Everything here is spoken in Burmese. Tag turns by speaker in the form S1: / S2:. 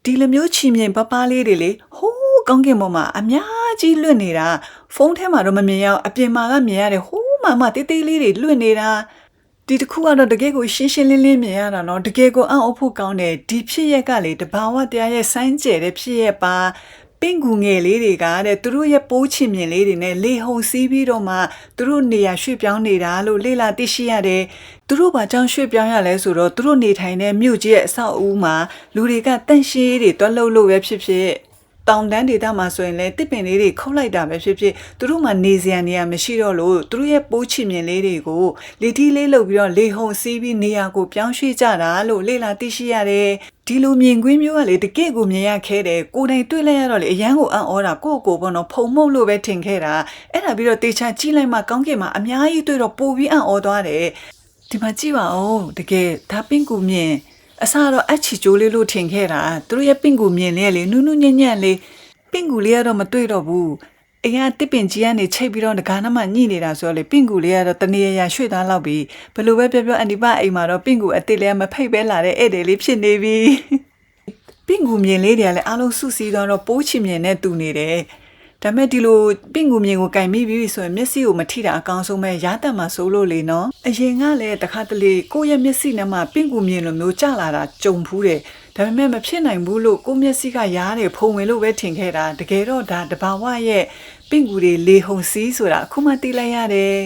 S1: ဒီလိုမျိုးချီမြင်ပပလေးတွေလေဟိုးကောင်းကင်ပေါ်မှာအများကြီးလွတ်နေတာဖုန်းထဲမှာတော့မမြင်ရအောင်အပြင်မှာကမြင်ရတယ်ဟိုးမှတေးသေးလေးတွေလွတ်နေတာဒီတစ်ခုကတော့တကယ်ကိုရှင်းရှင်းလင်းလင်းမြင်ရတာနော်တကယ်ကိုအံ့ဩဖို့ကောင်းတယ်ဒီဖြစ်ရက်ကလေတဘာဝတရားရဲ့ဆိုင်းကျဲတဲ့ဖြစ်ရက်ပါပင့်ကူငယ်လေးတွေကတဲ့သူတို့ရဲ့ပိုးချင်မြင်လေးတွေနဲ့လေဟုန်စီးပြီးတော့မှသူတို့နေရာရွှေ့ပြောင်းနေတာလို့လေ့လာသိရှိရတယ်သူတို့ဘာကြောင့်ရွှေ့ပြောင်းရလဲဆိုတော့သူတို့နေထိုင်တဲ့မြို့ကြီးရဲ့အဆောက်အဦမှာလူတွေကတန့်ရှင်းရေးတွေတွက်လို့ပဲဖြစ်ဖြစ်တောင်တန်းဒေသမှာဆိုရင်လည်းတစ်ပင်လေးတွေခုတ်လိုက်တာပဲဖြစ်ဖြစ်သူတို့မှနေစရာနေရာမရှိတော့လို့သူတို့ရဲ့ပိုးချင်မြင်လေးတွေကိုလေထီးလေးလုပ်ပြီးတော့လေဟုန်စီးပြီးနေရာကိုပြောင်းရွှေ့ကြတာလို့လေ့လာသိရှိရတယ်ဒီလိုမြင်ကွင်းမျိုးကလေတကယ့်ကိုမြင်ရခဲတယ်ကိုယ်တိုင်တွေ့လိုက်ရတော့လေအရန်ကိုအံ့ဩတာကိုယ့်ကိုယ်ပေါ့နော်ဖုံမှုတ်လို့ပဲထင်ခဲ့တာအဲ့ဒါပြီးတော့တေချာကြည့်လိုက်မှကောင်းကင်မှာအများကြီးတွေ့တော့ပိုပြီးအံ့ဩသွားတယ်ဒီမှာကြည့်ပါဦးတကယ်ဒါပင့်ကူမြင်အစားတော့အချီကျိုးလေးလို့ထင်ခဲ့တာသူတို့ရဲ့ပင့်ကူမြင်လေးလေနုနုညံ့ညံ့လေးပင့်ကူလေးကတော့မတွေ့တော့ဘူးအရင်တစ်ပင်ကြီးကနေချိတ်ပြီးတော့ငကားနှမညှိနေတာဆိုတော့လေပင့်ကူလေးကတော့တနေရရွှေ့သားလောက်ပြီးဘလို့ပဲပြောအန်ဒီပါအိမ်မှာတော့ပင့်ကူအစ်စ်လေးမဖိတ်ပဲလာတဲ့ဧည့်သည်လေးဖြစ်နေပြီပင့်ကူမြင်လေးတွေကလည်းအားလုံးစုစည်းသွားတော့ပိုးချင်မြင်နဲ့တူနေတယ်ဒါမဲ့ဒီလိုပင့်ကူမြင်ကိုကင်မိပြီဆိုရင်မျက်စိကိုမထိတာအကောင်းဆုံးပဲရားတတ်မှာစိုးလို့လေနော်အရင်ကလည်းတခါတလေကိုယ့်ရဲ့မျက်စိနဲ့မှပင့်ကူမြင်လိုမျိုးကြလာတာကြုံဖူးတယ်ဒါပေမဲ့မဖြစ်နိုင်ဘူးလို့ကိုယ့်မျက်စိကရားတယ်ဖုံဝင်လို့ပဲထင်ခဲ့တာတကယ်တော့ဒါတဘာဝရဲ့ပင့်ကူတွေလေဟုန်စီးဆိုတာအခုမှသိလိုက်ရတယ်